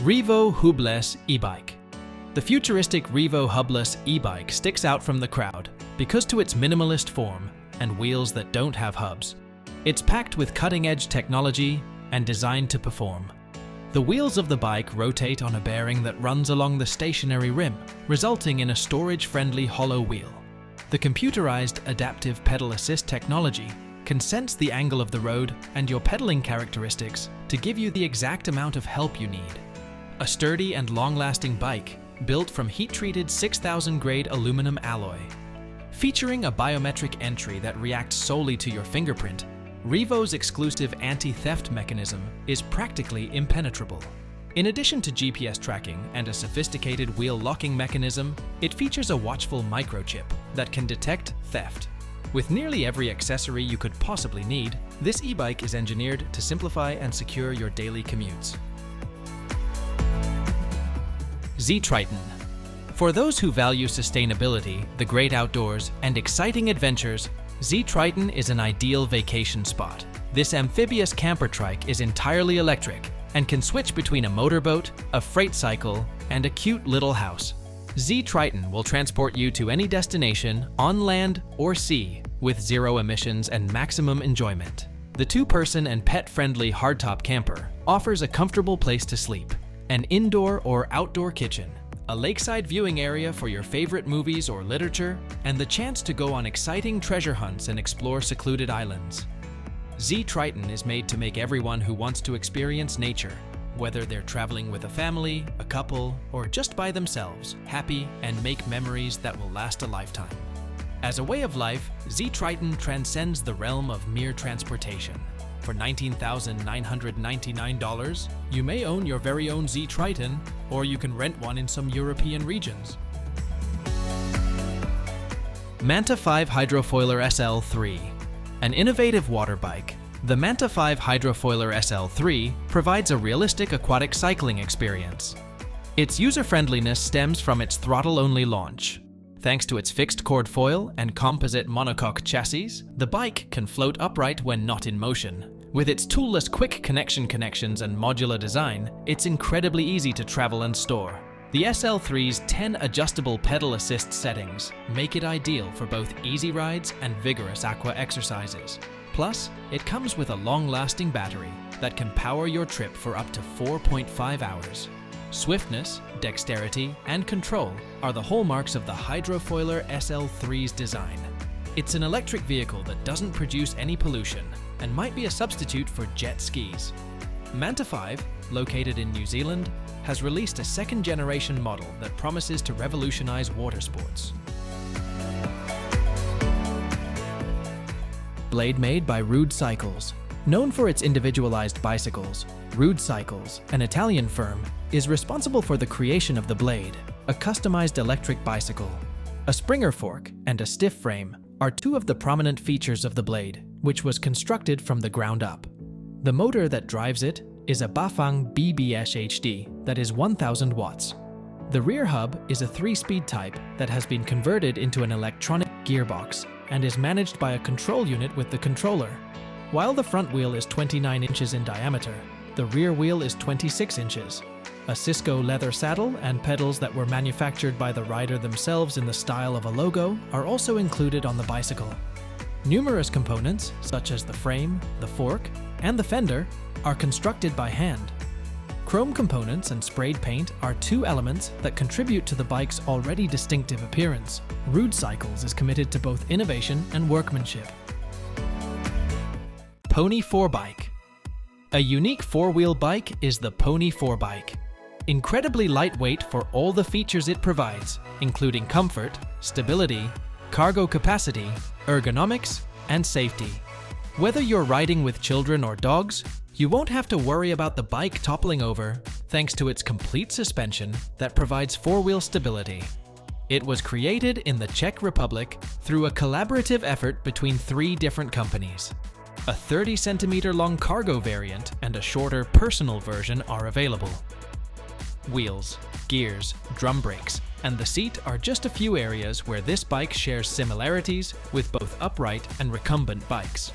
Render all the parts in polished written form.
Revo Hubless e-bike. The futuristic Revo Hubless e-bike sticks out from the crowd because to its minimalist form and wheels that don't have hubs. It's packed with cutting-edge technology and designed to perform. The wheels of the bike rotate on a bearing that runs along the stationary rim, resulting in a storage-friendly hollow wheel. The computerized adaptive pedal assist technology can sense the angle of the road and your pedaling characteristics to give you the exact amount of help you need. A sturdy and long-lasting bike built from heat-treated 6000 grade aluminum alloy. Featuring a biometric entry that reacts solely to your fingerprint, Revo's exclusive anti-theft mechanism is practically impenetrable. In addition to GPS tracking and a sophisticated wheel locking mechanism, it features a watchful microchip that can detect theft. With nearly every accessory you could possibly need, this e-bike is engineered to simplify and secure your daily commutes. Z-TRITON. For those who value sustainability, the great outdoors, and exciting adventures, Z-TRITON is an ideal vacation spot. This amphibious camper trike is entirely electric and can switch between a motorboat, a freight cycle, and a cute little house. Z-TRITON will transport you to any destination, on land or sea, with zero emissions and maximum enjoyment. The two-person and pet-friendly hardtop camper offers a comfortable place to sleep, an indoor or outdoor kitchen, a lakeside viewing area for your favorite movies or literature, and the chance to go on exciting treasure hunts and explore secluded islands. Z-TRITON is made to make everyone who wants to experience nature, whether they're traveling with a family, a couple, or just by themselves, happy and make memories that will last a lifetime. As a way of life, Z-TRITON transcends the realm of mere transportation. For $19,999, you may own your very own Z-TRITON, or you can rent one in some European regions. Manta5 Hydrofoiler SL3. An innovative water bike, the Manta5 Hydrofoiler SL3 provides a realistic aquatic cycling experience. Its user-friendliness stems from its throttle-only launch. Thanks to its fixed cord foil and composite monocoque chassis, the bike can float upright when not in motion. With its toolless quick connections and modular design, it's incredibly easy to travel and store. The SL3's 10 adjustable pedal assist settings make it ideal for both easy rides and vigorous aqua exercises. Plus, it comes with a long-lasting battery that can power your trip for up to 4.5 hours. Swiftness, dexterity, and control are the hallmarks of the Hydrofoiler SL3's design. It's an electric vehicle that doesn't produce any pollution and might be a substitute for jet skis. Manta5, located in New Zealand, has released a second-generation model that promises to revolutionize water sports. Blade made by Rude Cycles. Known for its individualized bicycles, Rude Cycles, an Italian firm, is responsible for the creation of the Blade, a customized electric bicycle. A Springer fork and a stiff frame are two of the prominent features of the Blade, which was constructed from the ground up. The motor that drives it is a Bafang BBS HD that is 1000 watts. The rear hub is a 3-speed type that has been converted into an electronic gearbox and is managed by a control unit with the controller. While the front wheel is 29 inches in diameter, the rear wheel is 26 inches. A Cisco leather saddle and pedals that were manufactured by the rider themselves in the style of a logo are also included on the bicycle. Numerous components, such as the frame, the fork, and the fender, are constructed by hand. Chrome components and sprayed paint are two elements that contribute to the bike's already distinctive appearance. Rude Cycles is committed to both innovation and workmanship. Pony4 Bike. A unique four-wheel bike is the Pony4 Bike. Incredibly lightweight for all the features it provides, including comfort, stability, cargo capacity, ergonomics, and safety. Whether you're riding with children or dogs, you won't have to worry about the bike toppling over thanks to its complete suspension that provides four-wheel stability. It was created in the Czech Republic through a collaborative effort between 3 different companies. A 30-centimeter long cargo variant and a shorter personal version are available. Wheels, gears, drum brakes, and the seat are just a few areas where this bike shares similarities with both upright and recumbent bikes.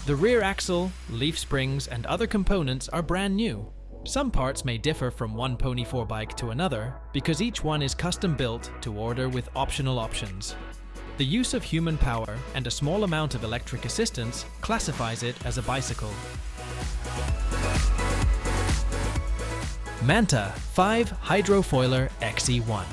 The rear axle, leaf springs, and other components are brand new. Some parts may differ from one Pony4 bike to another because each one is custom built to order with optional options. The use of human power and a small amount of electric assistance classifies it as a bicycle. Manta5 Hydrofoiler XE1.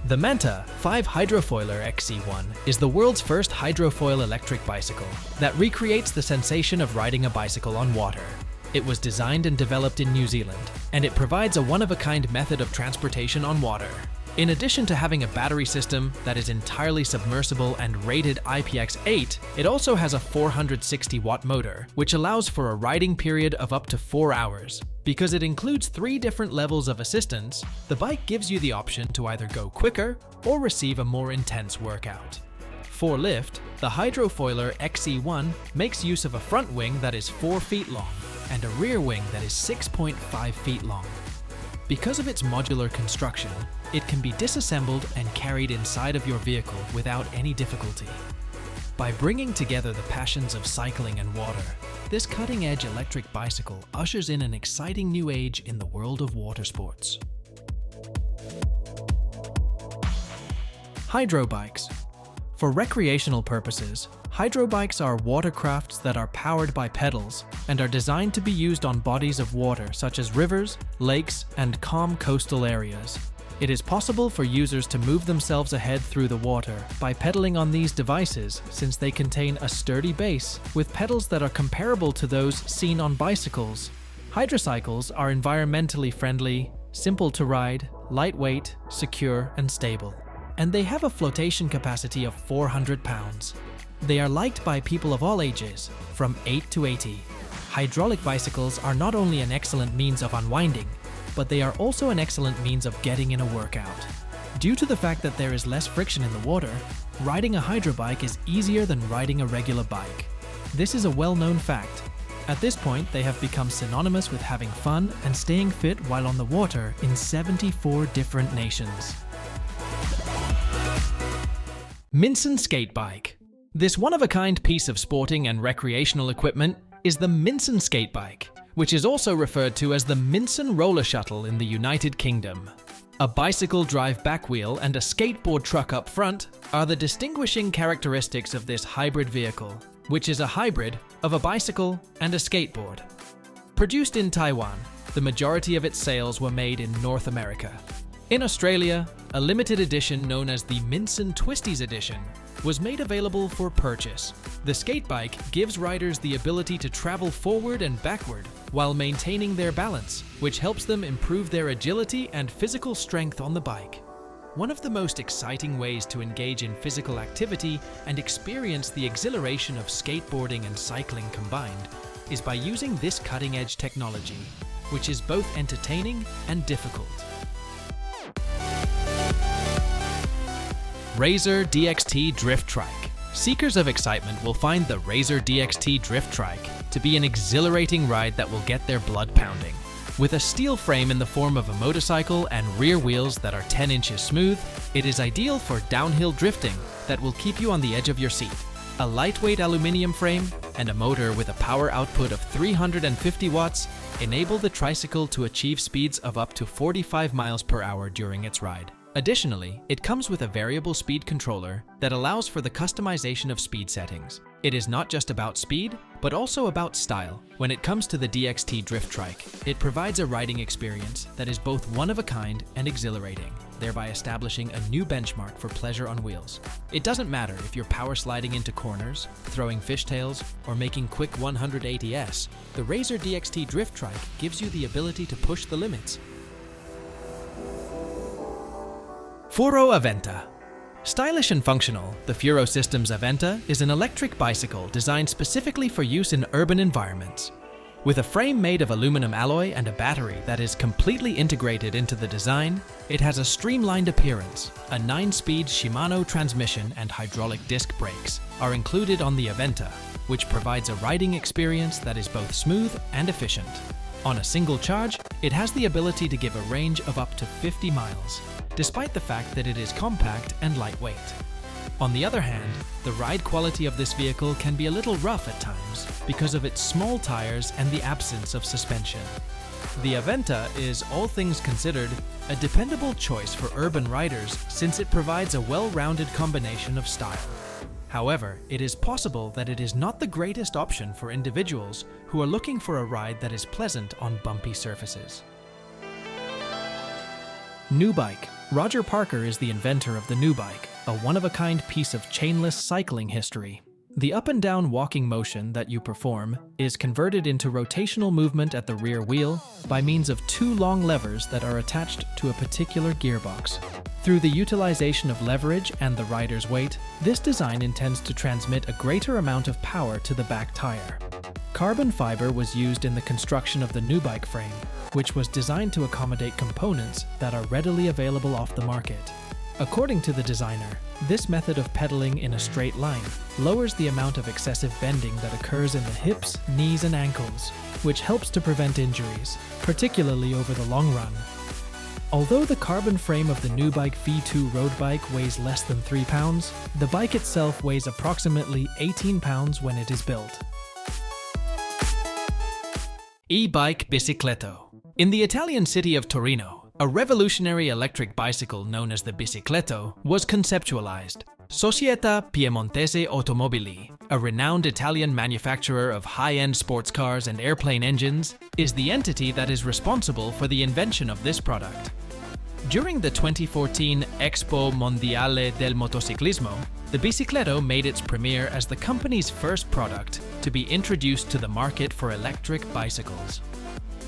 The Manta5 Hydrofoiler XE1 is the world's first hydrofoil electric bicycle that recreates the sensation of riding a bicycle on water. It was designed and developed in New Zealand, and it provides a one-of-a-kind method of transportation on water. In addition to having a battery system that is entirely submersible and rated IPX8, it also has a 460-watt motor, which allows for a riding period of up to 4 hours. Because it includes 3 different levels of assistance, the bike gives you the option to either go quicker or receive a more intense workout. For lift, the Hydrofoiler XE1 makes use of a front wing that is 4 feet long and a rear wing that is 6.5 feet long. Because of its modular construction, it can be disassembled and carried inside of your vehicle without any difficulty. By bringing together the passions of cycling and water, this cutting-edge electric bicycle ushers in an exciting new age in the world of water sports. Hydrobikes. For recreational purposes, hydrobikes are watercrafts that are powered by pedals and are designed to be used on bodies of water such as rivers, lakes, and calm coastal areas. It is possible for users to move themselves ahead through the water by pedaling on these devices, since they contain a sturdy base with pedals that are comparable to those seen on bicycles. Hydrocycles are environmentally friendly, simple to ride, lightweight, secure, and stable. And they have a flotation capacity of 400 pounds. They are liked by people of all ages, from 8 to 80. Hydraulic bicycles are not only an excellent means of unwinding, but they are also an excellent means of getting in a workout. Due to the fact that there is less friction in the water, riding a hydrobike is easier than riding a regular bike. This is a well-known fact. At this point, they have become synonymous with having fun and staying fit while on the water in 74 different nations. Minson skate bike. This one-of-a-kind piece of sporting and recreational equipment is the Minson skate bike, which is also referred to as the Minson roller shuttle in the United Kingdom. A bicycle drive back wheel and a skateboard truck up front are the distinguishing characteristics of this hybrid vehicle, which is a hybrid of a bicycle and a skateboard. Produced in Taiwan, the majority of its sales were made in North America. In Australia, a limited edition known as the Minson Twisties Edition was made available for purchase. The skate bike gives riders the ability to travel forward and backward while maintaining their balance, which helps them improve their agility and physical strength on the bike. One of the most exciting ways to engage in physical activity and experience the exhilaration of skateboarding and cycling combined is by using this cutting-edge technology, which is both entertaining and difficult. Razer DXT Drift Trike. Seekers of excitement will find the Razer DXT Drift Trike to be an exhilarating ride that will get their blood pounding. With a steel frame in the form of a motorcycle and rear wheels that are 10 inches smooth, it is ideal for downhill drifting that will keep you on the edge of your seat. A lightweight aluminum frame and a motor with a power output of 350 watts enable the Tricycle to achieve speeds of up to 45 miles per hour during its ride. Additionally, it comes with a variable speed controller that allows for the customization of speed settings. It is not just about speed, but also about style. When it comes to the DXT Drift Trike, it provides a riding experience that is both one of a kind and exhilarating, thereby establishing a new benchmark for pleasure on wheels. It doesn't matter if you're power sliding into corners, throwing fishtails, or making quick 180s, the Razer DXT Drift Trike gives you the ability to push the limits. FURO Aventa. Stylish and functional, the FURO Systems Aventa is an electric bicycle designed specifically for use in urban environments. With a frame made of aluminum alloy and a battery that is completely integrated into the design, it has a streamlined appearance. A 9-speed Shimano transmission and hydraulic disc brakes are included on the Aventa, which provides a riding experience that is both smooth and efficient. On a single charge, it has the ability to give a range of up to 50 miles. Despite the fact that it is compact and lightweight. On the other hand, the ride quality of this vehicle can be a little rough at times because of its small tires and the absence of suspension. The Aventa is, all things considered, a dependable choice for urban riders since it provides a well-rounded combination of style. However, it is possible that it is not the greatest option for individuals who are looking for a ride that is pleasant on bumpy surfaces. NuBike. Roger Parker is the inventor of the NuBike, a one-of-a-kind piece of chainless cycling history. The up and down walking motion that you perform is converted into rotational movement at the rear wheel by means of two long levers that are attached to a particular gearbox. Through the utilization of leverage and the rider's weight, this design intends to transmit a greater amount of power to the back tire. Carbon fiber was used in the construction of the NuBike frame, which was designed to accommodate components that are readily available off the market. According to the designer, this method of pedaling in a straight line lowers the amount of excessive bending that occurs in the hips, knees, and ankles, which helps to prevent injuries, particularly over the long run. Although the carbon frame of the NuBike V2 road bike weighs less than 3 pounds, the bike itself weighs approximately 18 pounds when it is built. Ebike Bisetto. In the Italian city of Torino, a revolutionary electric bicycle known as the Bicicletto was conceptualized. Società Piemontese Automobili, a renowned Italian manufacturer of high-end sports cars and airplane engines, is the entity that is responsible for the invention of this product. During the 2014 Expo Mondiale del Motociclismo, the Bicicletto made its premiere as the company's first product to be introduced to the market for electric bicycles.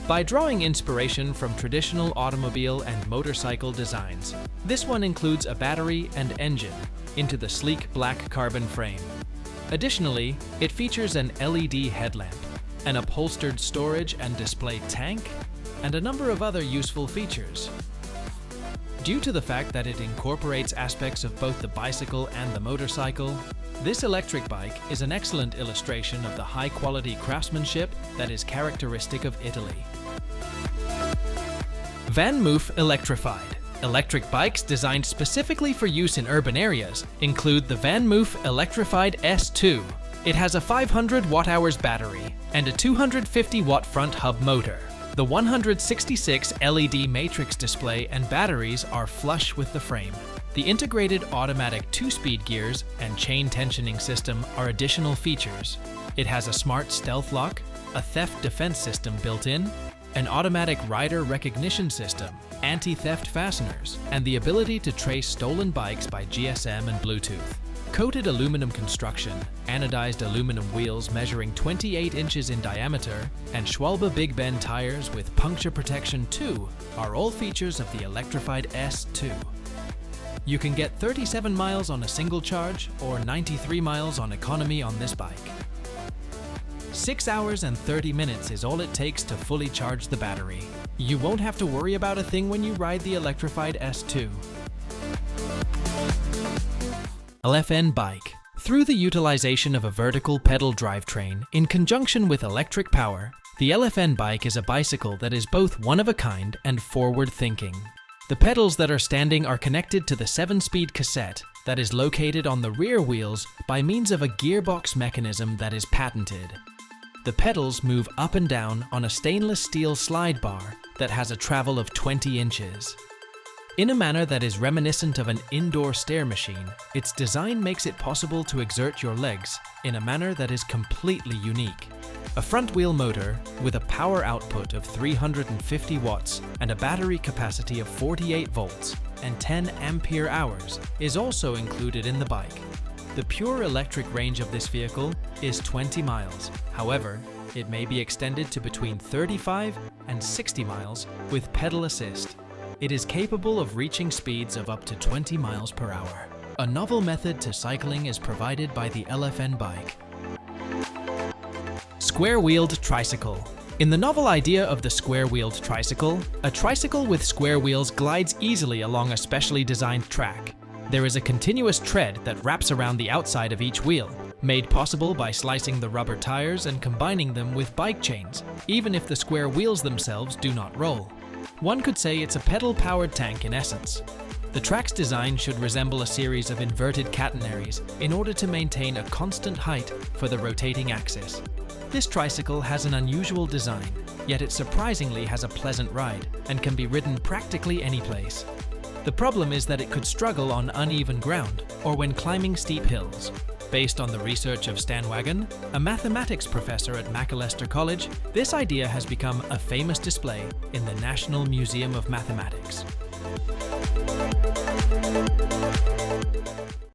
By drawing inspiration from traditional automobile and motorcycle designs, this one includes a battery and engine into the sleek black carbon frame. Additionally, it features an LED headlamp, an upholstered storage and display tank, and a number of other useful features. Due to the fact that it incorporates aspects of both the bicycle and the motorcycle, this electric bike is an excellent illustration of the high-quality craftsmanship that is characteristic of Italy. VanMoof Electrified. Electric bikes designed specifically for use in urban areas include the VanMoof Electrified S2. It has a 500 watt-hours battery and a 250 watt front hub motor. The 166 LED matrix display and batteries are flush with the frame. The integrated automatic 2-speed gears and chain tensioning system are additional features. It has a smart stealth lock, a theft defense system built in, an automatic rider recognition system, anti-theft fasteners, and the ability to trace stolen bikes by GSM and Bluetooth. Coated aluminum construction, anodized aluminum wheels measuring 28 inches in diameter, and Schwalbe Big Bend tires with puncture protection 2 are all features of the electrified S2. You can get 37 miles on a single charge or 93 miles on economy on this bike. 6 hours and 30 minutes is all it takes to fully charge the battery. You won't have to worry about a thing when you ride the electrified S2. LFN Bike. Through the utilization of a vertical pedal drivetrain in conjunction with electric power, the LFN Bike is a bicycle that is both one-of-a-kind and forward-thinking. The pedals that are standing are connected to the 7-speed cassette that is located on the rear wheels by means of a gearbox mechanism that is patented. The pedals move up and down on a stainless steel slide bar that has a travel of 20 inches. In a manner that is reminiscent of an indoor stair machine, its design makes it possible to exert your legs in a manner that is completely unique. A front-wheel motor with a power output of 350 watts and a battery capacity of 48 volts and 10 ampere hours is also included in the bike. The pure electric range of this vehicle is 20 miles. However, it may be extended to between 35 and 60 miles with pedal assist. It is capable of reaching speeds of up to 20 miles per hour. A novel method to cycling is provided by the LFN Bike. Square-wheeled tricycle. In the novel idea of the square-wheeled tricycle, a tricycle with square wheels glides easily along a specially designed track. There is a continuous tread that wraps around the outside of each wheel, made possible by slicing the rubber tires and combining them with bike chains, even if the square wheels themselves do not roll. One could say it's a pedal-powered tank in essence. The track's design should resemble a series of inverted catenaries in order to maintain a constant height for the rotating axis. This tricycle has an unusual design, yet it surprisingly has a pleasant ride and can be ridden practically any place. The problem is that it could struggle on uneven ground or when climbing steep hills. Based on the research of Stan Wagon, a mathematics professor at Macalester College, this idea has become a famous display in the National Museum of Mathematics.